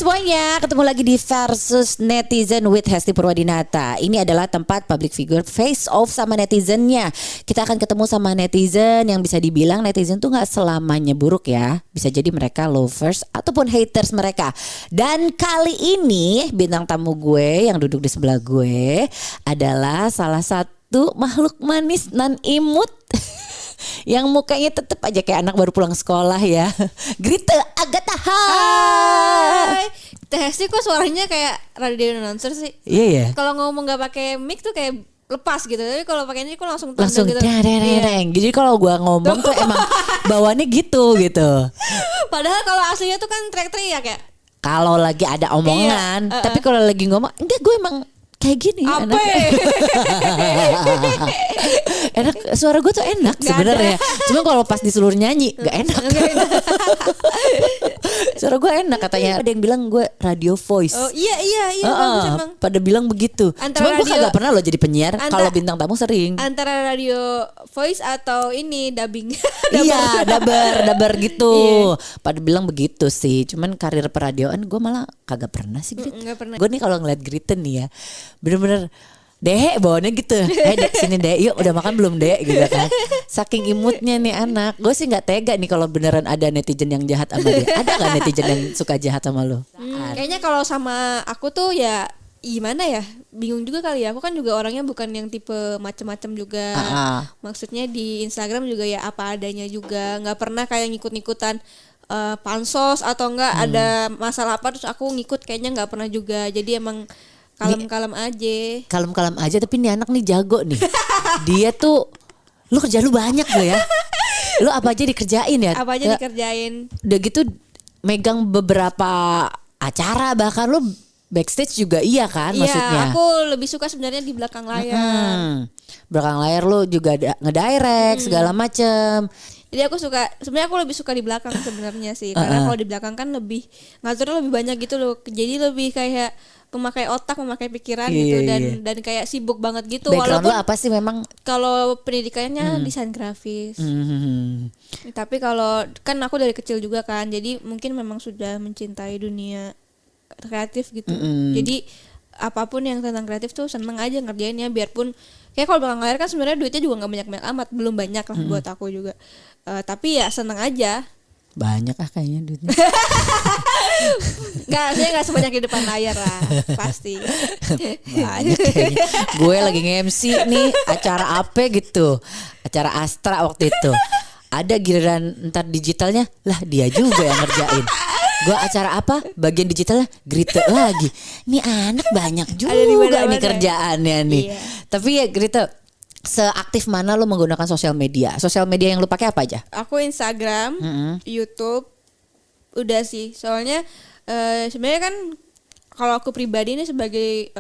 semuanya, ketemu lagi di Versus Netizen with Hesti Purwadinata. Ini adalah tempat public figure face off sama netizennya. Kita akan ketemu sama netizen yang bisa dibilang netizen tuh gak selamanya buruk ya. Bisa jadi mereka lovers ataupun haters mereka. Dan kali ini bintang tamu gue yang duduk di sebelah gue adalah salah satu makhluk manis nan imut yang mukanya tetep aja kayak anak baru pulang sekolah ya. Grita Agatha. Hai. Hesti kok suaranya kayak radio announcer sih? Iya ya. Kalau ngomong nggak pakai mic tuh kayak lepas gitu. Tapi kalau pakai ini kok langsung Langsung tampil gitu. dereng. Jadi kalau gua ngomong tuh emang bawaannya gitu. Padahal kalau aslinya tuh kan teriak-teriak ya. Kalau lagi ada omongan, tapi kalau lagi ngomong enggak, gue emang kayak gini. Apa? Enak, suara gue tuh enak sebenarnya. Cuma kalau pas disuruh nyanyi nggak enak. Suara gue enak katanya. Ada yang bilang gue radio voice. Oh iya bagus emang. Pada bilang begitu. Cuma gue kagak pernah loh jadi penyiar. Kalau bintang tamu sering. Antara radio voice atau ini dubbing. Iya, dabar gitu. Iya. Pada bilang begitu sih. Cuman karir peradioan gue malah kagak pernah sih. Nggak pernah. Gue nih kalau ngeliat Grita nih ya, bener-bener Dek bawaannya gitu. Dek sini Dek, yuk udah makan belum Dek gitu kan. Saking imutnya nih anak. Gue sih gak tega nih kalau beneran ada netizen yang jahat sama dia. Ada gak netizen yang suka jahat sama lo? Kayaknya kalau sama aku tuh ya gimana ya, bingung juga kali ya. Aku kan juga orangnya bukan yang tipe macem-macem juga. Maksudnya di Instagram juga ya apa adanya juga. Gak pernah kayak ngikut-ngikutan pansos atau enggak ada masalah apa terus aku ngikut, kayaknya gak pernah juga. Jadi emang kalem-kalem aja. Kalem-kalem aja, tapi nih anak nih jago nih. Dia tuh, lu kerja lu banyak lo ya. Lu apa aja dikerjain ya? Apa aja dikerjain. Udah gitu megang beberapa acara, bahkan lu backstage juga iya kan maksudnya. Iya, aku lebih suka sebenarnya di belakang layar. Belakang layar lu juga ngedirect segala macem. Jadi aku lebih suka di belakang sebenarnya sih. Karena kalau di belakang kan lebih ngaturnya lebih banyak gitu loh. Jadi lebih kayak memakai otak, memakai pikiran gitu dan kayak sibuk banget gitu. Background walaupun lo apa sih memang? Kalau pendidikannya desain grafis. Tapi kalau kan aku dari kecil juga kan, jadi mungkin memang sudah mencintai dunia kreatif gitu. Jadi apapun yang tentang kreatif tuh seneng aja ngerjainnya, biarpun kayak kalau belakang layar kan sebenarnya duitnya juga nggak banyak amat, belum banyak lah buat aku juga. Tapi ya seneng aja. Banyak kayaknya duitnya. Saya nggak sebanyak di depan layar lah, pasti. Banyak kayaknya. Gue lagi nge-MC nih acara apa gitu, acara Astra waktu itu. Ada giliran ntar digitalnya, lah dia juga yang ngerjain. Gue acara apa, bagian digitalnya Grita lagi. Nih anak banyak juga nih kerjaannya nih. Iya. Tapi ya Grita, seaktif mana lo menggunakan sosial media? Sosial media yang lo pakai apa aja? Aku Instagram, YouTube, udah sih. Soalnya sebenarnya kan kalau aku pribadi ini sebagai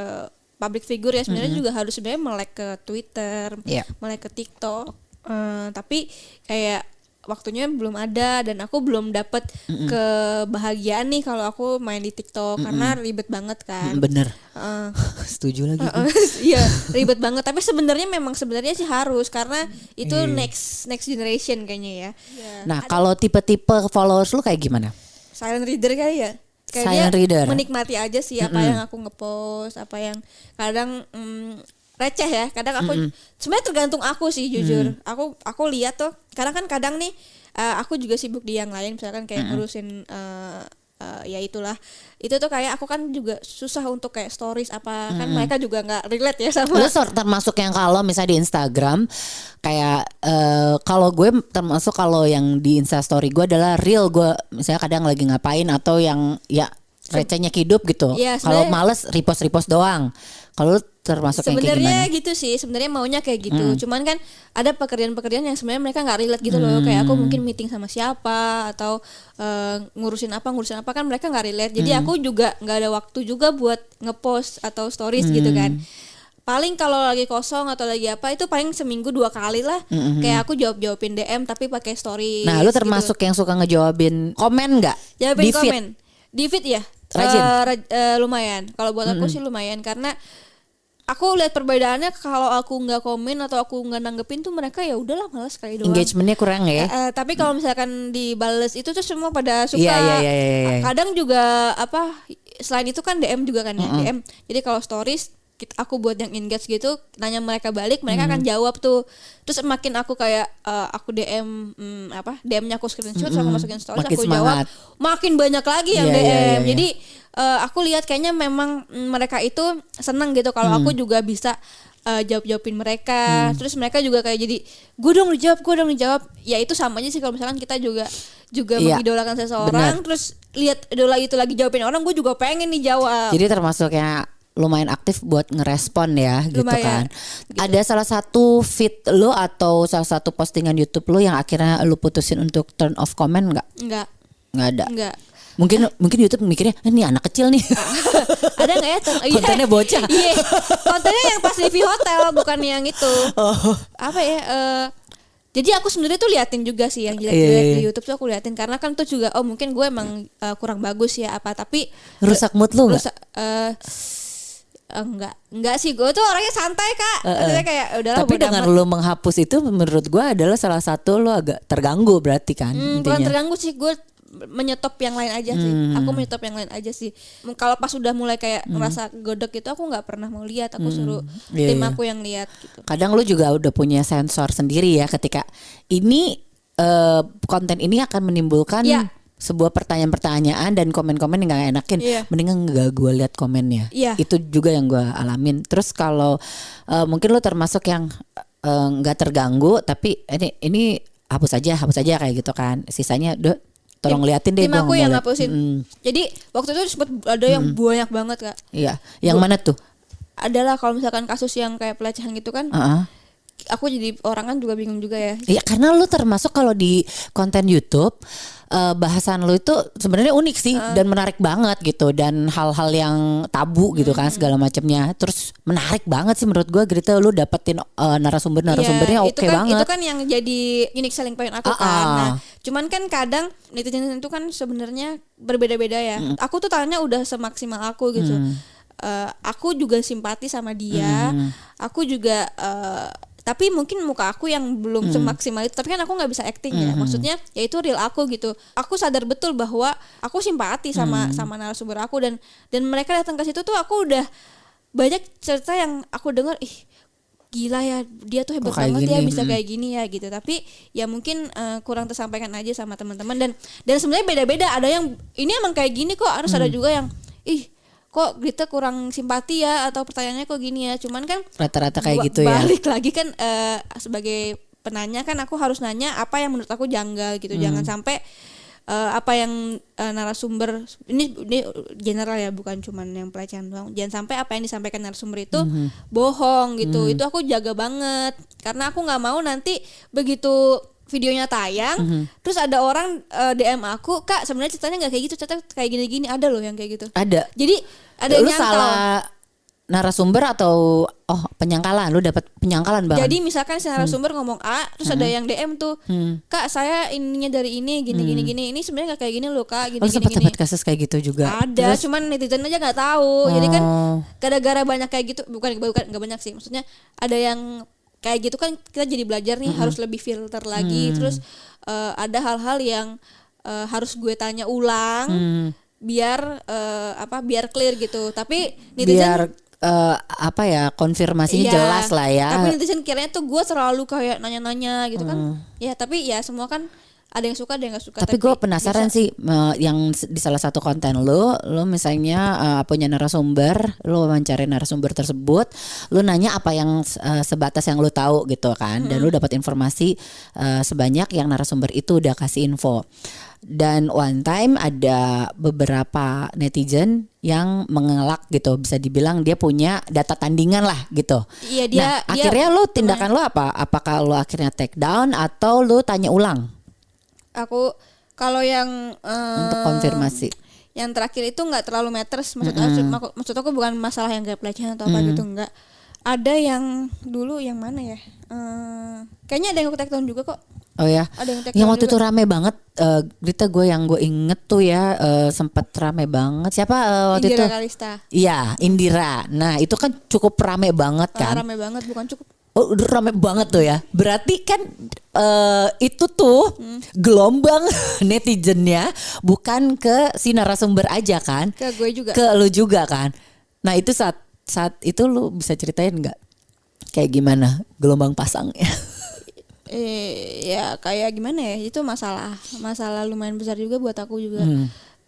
public figure ya sebenarnya juga harus sebenarnya melek ke Twitter, melek ke TikTok. Tapi kayak waktunya belum ada dan aku belum dapat kebahagiaan nih kalau aku main di TikTok karena ribet banget kan. Bener. Setuju lagi. Iya ribet banget. Tapi sebenarnya sih harus karena itu next generation kayaknya ya. Nah kalau tipe-tipe followers lu kayak gimana? Silent reader kali ya. Silent reader. Menikmati aja sih apa yang aku ngepost, apa yang kadang receh ya. Kadang aku sebenarnya tergantung aku sih jujur. Aku lihat tuh kadang nih aku juga sibuk di yang lain, misalkan kayak ngurusin ya itulah. Itu tuh kayak aku kan juga susah untuk kayak stories apa kan mereka juga nggak relate ya sama. Lu termasuk yang kalau misalnya di Instagram kayak kalau gue termasuk kalau yang di Instastory gue adalah real, gue misalnya kadang lagi ngapain atau yang ya recehnya hidup gitu. Ya, kalau males repost doang. Kalau termasuk yang kayak gimana? Sebenarnya gitu sih, sebenarnya maunya kayak gitu. Cuman kan ada pekerjaan-pekerjaan yang sebenarnya mereka nggak relate gitu loh. Kayak aku mungkin meeting sama siapa atau ngurusin apa kan mereka nggak relate. Jadi aku juga nggak ada waktu juga buat ngepost atau stories gitu kan. Paling kalau lagi kosong atau lagi apa itu paling seminggu 2 kali lah. Kayak aku jawabin DM tapi pakai story. Nah, lu termasuk yang suka ngejawabin komen nggak? Jawabin di komen. Di feed ya. Rajin. Lumayan. Kalau buat aku sih lumayan karena aku lihat perbedaannya kalau aku nggak komen atau aku nggak nanggepin tuh mereka ya udahlah malas sekali doang. Engagementnya kurang ya. Tapi kalau misalkan dibales itu tuh semua pada suka. Iya. Kadang juga apa selain itu kan DM juga kan ya DM. Jadi kalau stories aku buat yang engage gitu nanya mereka balik mereka akan jawab tuh. Terus makin aku kayak aku DM DM-nya aku screenshot aku masukin stories Makin aku semangat. jawab makin banyak lagi yang Iya, DM. iya. Jadi aku lihat kayaknya memang mereka itu seneng gitu kalau aku juga bisa jawab-jawabin mereka. Terus mereka juga kayak jadi gue dong dijawab. Ya itu sama aja sih kalau misalkan kita juga Iya, mengidolakan seseorang terus lihat idola itu lagi jawabin orang gue juga pengen nih jawab. Jadi termasuk yang lumayan aktif buat ngerespon ya gitu Lumayan, kan. Ada salah satu feed lo atau salah satu postingan YouTube lo yang akhirnya lo putusin untuk turn off comment nggak? Enggak. Nggak ada. Enggak. Mungkin YouTube mikirnya ini anak kecil nih. Ada nggak ya? Kontennya bocah. Iya. Kontennya yang pas review hotel bukan yang itu. Apa ya? Jadi aku sebenarnya tuh liatin juga sih yang jelek-jelek di YouTube tuh aku liatin karena kan tuh juga mungkin gue emang kurang bagus ya apa tapi Rusak mood lo nggak? Enggak sih gue tuh orangnya santai Kak. Maksudnya kayak udahlah Tapi dengan lo menghapus itu menurut gue adalah salah satu lo agak terganggu berarti kan bukan intinya. terganggu sih gue menyetop yang lain aja sih. Aku menyetop yang lain aja sih. Kalau pas udah mulai kayak ngerasa godek itu aku nggak pernah mau lihat. Aku suruh tim aku yang lihat gitu. Kadang lo juga udah punya sensor sendiri ya ketika ini konten ini akan menimbulkan sebuah pertanyaan-pertanyaan dan komen-komen yang gak enakin. Mendingan gak gue lihat komennya. Itu juga yang gue alamin. Terus kalau mungkin lo termasuk yang gak terganggu tapi ini hapus aja kayak gitu kan. Sisanya tolong liatin deh. Tim aku yang ngapusin. Jadi waktu itu sempat ada yang banyak banget Kak. Iya. Yang mana tuh? Adalah kalau misalkan kasus yang kayak pelecehan gitu kan. Aku jadi orang kan juga bingung juga ya. Iya karena lu termasuk kalau di konten YouTube bahasan lu itu sebenarnya unik sih dan menarik banget gitu dan hal-hal yang tabu gitu kan segala macamnya. Terus menarik banget sih menurut gua Grita lu dapetin narasumbernya oke banget. Itu kan yang jadi unique selling point aku kan. Nah, cuman kan kadang netizen itu kan sebenarnya berbeda-beda ya. Aku tuh tanya udah semaksimal aku gitu. Aku juga simpati sama dia. Aku juga tapi mungkin muka aku yang belum semaksimal itu. Tapi kan aku nggak bisa acting ya. Maksudnya ya itu real aku gitu. Aku sadar betul bahwa aku simpati sama narasumber aku dan mereka datang ke situ tuh aku udah banyak cerita yang aku dengar gila ya dia tuh hebat banget ya bisa kayak gini ya gitu. Tapi ya mungkin kurang tersampaikan aja sama teman-teman dan sebenarnya beda-beda. Ada yang ini emang kayak gini kok. Harus ada juga yang kok Grita kurang simpati ya atau pertanyaannya kok gini ya. Cuman kan rata-rata kayak gitu ya. Balik lagi kan sebagai penanya kan aku harus nanya apa yang menurut aku janggal gitu. Jangan sampai apa yang narasumber ini general ya bukan cuman yang pelecehan doang. Jangan sampai apa yang disampaikan narasumber itu bohong gitu. Itu aku jaga banget karena aku nggak mau nanti begitu videonya tayang terus ada orang DM aku Kak sebenarnya ceritanya nggak kayak gitu cerita kayak gini-gini. Ada loh yang kayak gitu. Ada. Jadi ada lu yang nyangkal. Salah narasumber atau penyangkalan, lu dapat penyangkalan banget. Jadi misalkan si narasumber ngomong A, terus ada yang DM tuh, Kak saya ininya dari ini, gini, ini sebenarnya nggak kayak gini loh Kak, gini. Sempat kasus kayak gitu juga. Ada, cuman netizen aja nggak tahu. Jadi kan gara-gara banyak kayak gitu, bukan nggak banyak sih, maksudnya ada yang kayak gitu kan kita jadi belajar nih harus lebih filter lagi, terus ada hal-hal yang harus gue tanya ulang. Biar biar clear gitu. Tapi netizen konfirmasinya jelas lah ya. Tapi netizen kiranya tuh gue selalu kayak nanya-nanya gitu kan. Ya tapi ya semua kan ada yang suka ada yang gak suka. Tapi gue penasaran biasa. Sih yang di salah satu konten lo misalnya punya narasumber, lo wawancarin narasumber tersebut, lo nanya apa yang sebatas yang lo tahu gitu kan, dan lo dapat informasi sebanyak yang narasumber itu udah kasih info. Dan one time ada beberapa netizen yang mengelak gitu, bisa dibilang dia punya data tandingan lah gitu. Iya, dia akhirnya lo tindakan lo apa? Apakah lo akhirnya take down atau lo tanya ulang? Aku kalau yang untuk konfirmasi. Yang terakhir itu nggak terlalu matters, maksud aku bukan masalah yang kayak pelecehan atau apa gitu, enggak. Ada yang dulu yang mana ya? Kayaknya ada yang aku take down juga kok. Oh ya. Ada yang take Yang down waktu juga. itu rame banget berita gue yang gue inget tuh ya sempat rame banget. Siapa waktu Indira itu? Kalista. Iya, Indira. Nah, itu kan cukup rame banget kan. Rame banget, bukan cukup. Oh, udah rame banget tuh ya. Berarti kan itu tuh gelombang netizennya bukan ke si narasumber aja kan? Ke gue juga. Ke lu juga kan. Nah, itu saat itu lu bisa ceritain nggak kayak gimana gelombang pasangnya? Ya kayak gimana ya, itu masalah lumayan besar juga buat aku juga.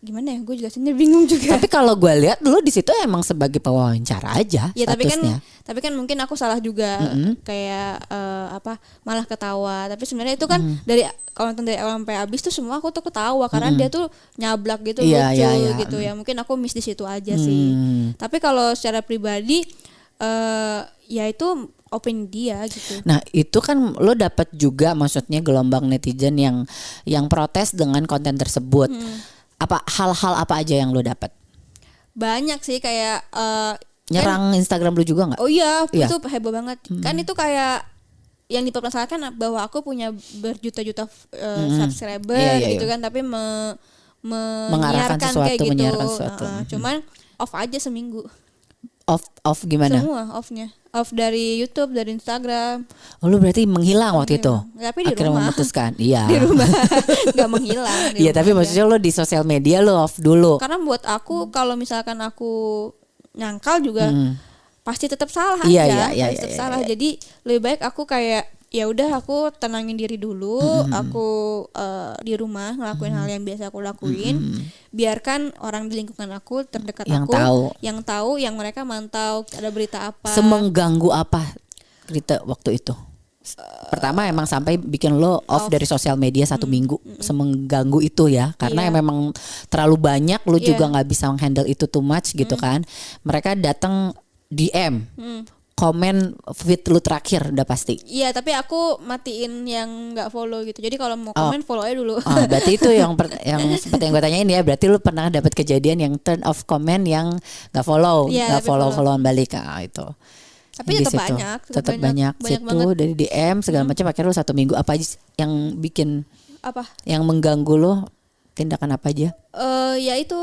Gimana ya, gue juga sendiri bingung juga. Tapi kalau gue lihat dulu di situ emang sebagai pewawancara aja Ya statusnya. tapi kan mungkin aku salah juga, kayak malah ketawa. Tapi sebenarnya itu kan dari konten dari awal sampai habis tuh semua aku tuh ketawa karena dia tuh nyablak gitu, Iya, lucu iya. gitu ya. Mungkin aku miss di situ aja sih. Tapi kalau secara pribadi ya itu opini dia gitu. Nah itu kan lo dapat juga maksudnya gelombang netizen yang protes dengan konten tersebut. Apa hal-hal apa aja yang lo dapat? Banyak sih kayak Nyerang Instagram lo juga nggak? oh iya, Iya. itu heboh banget. Kan itu kayak yang dipermasalahkan bahwa aku punya berjuta-juta subscriber Iya, gitu iya. kan, tapi Mengarahkan menyiarkan sesuatu, kayak gitu. menyiarkan sesuatu. Cuman off aja seminggu. Off gimana? Semua offnya. Off dari YouTube, dari Instagram. Oh, lo berarti menghilang waktu itu? Tapi di Akhirnya rumah. memutuskan. Iya. Di rumah. Gak menghilang. di Iya rumah tapi aja. maksudnya lo di sosial media lo off dulu. Karena buat aku kalau misalkan aku nyangkal juga pasti tetap salah Iya, aja, iya, pasti tetap iya, salah. Jadi lebih baik aku kayak ya udah aku tenangin diri dulu, aku di rumah ngelakuin hal yang biasa aku lakuin, biarkan orang di lingkungan aku terdekat Yang aku tahu. yang mereka mantau ada berita apa. Semengganggu apa Rita waktu itu? Pertama emang sampai bikin lo off dari sosial media 1 minggu, semengganggu itu ya, karena Iya. memang terlalu banyak lo Iya. juga nggak bisa handle itu too much gitu kan. Mereka datang DM, komen feed lu terakhir udah pasti. Iya, tapi aku matiin yang nggak follow gitu. Jadi kalau mau komen follow aja dulu. Ah, berarti itu yang seperti yang gue tanyain ya. Berarti lu pernah dapat kejadian yang turn off comment yang nggak follow, Iya, nggak tapi followan balik itu. Tapi Di tetap situ. banyak, Tetap banyak situ banget. dari DM segala macam. Akhirnya lu 1 minggu apa aja sih yang bikin Apa? yang mengganggu lo, tindakan apa aja? Ya itu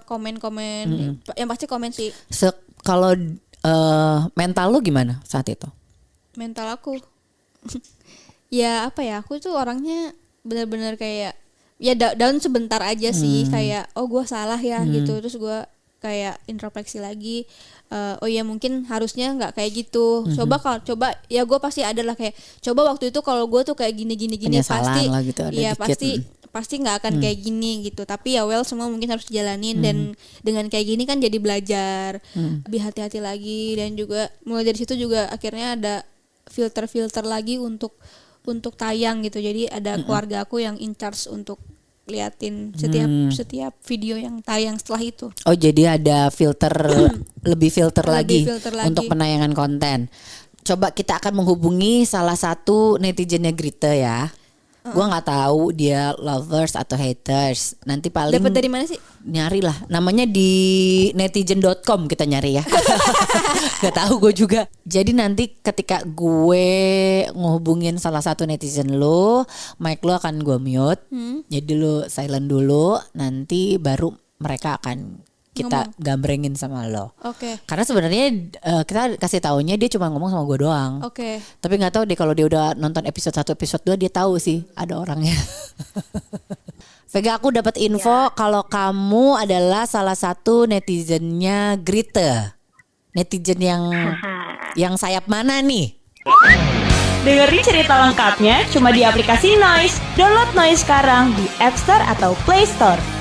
komen-komen, yang pasti komen sih. Kalau mental lo gimana saat itu? Mental aku ya apa ya, aku tuh orangnya benar-benar kayak ya down sebentar aja sih, kayak oh gue salah ya gitu, terus gue kayak introspeksi lagi, oh ya mungkin harusnya nggak kayak gitu, coba ya gue pasti ada lah kayak coba waktu itu kalau gue tuh kayak gini Penyesalan pasti lah gitu, ada ya dikit. pasti nggak akan kayak gini gitu, tapi ya well semua mungkin harus dijalanin, dan dengan kayak gini kan jadi belajar, lebih hati-hati lagi, dan juga mulai dari situ juga akhirnya ada filter lagi untuk tayang gitu, jadi ada keluarga aku yang in charge untuk liatin setiap video yang tayang setelah itu. Oh jadi ada filter lebih filter lagi filter lagi. untuk penayangan konten. Coba kita akan menghubungi salah satu netizennya Grita ya. Gua nggak tahu dia lovers atau haters. Nanti paling Dapat dari mana sih? nyari lah. Namanya di netizen.com kita nyari ya. Gak tahu gue juga. Jadi nanti ketika gue ngehubungin salah satu netizen lo, mic lo akan gue mute. Jadi lo silent dulu. Nanti baru mereka akan kita gambrengin sama lo. Oke. Karena sebenarnya kita kasih taunya dia cuma ngomong sama gue doang. Oke. Tapi nggak tahu deh kalau dia udah nonton episode 1 episode 2 dia tahu sih ada orangnya. Vega, aku dapat info kalau kamu adalah salah satu netizennya Grita. Netizen yang sayap mana nih? Dengerin cerita lengkapnya cuma di aplikasi Noise. Download Noise sekarang di App Store atau Play Store.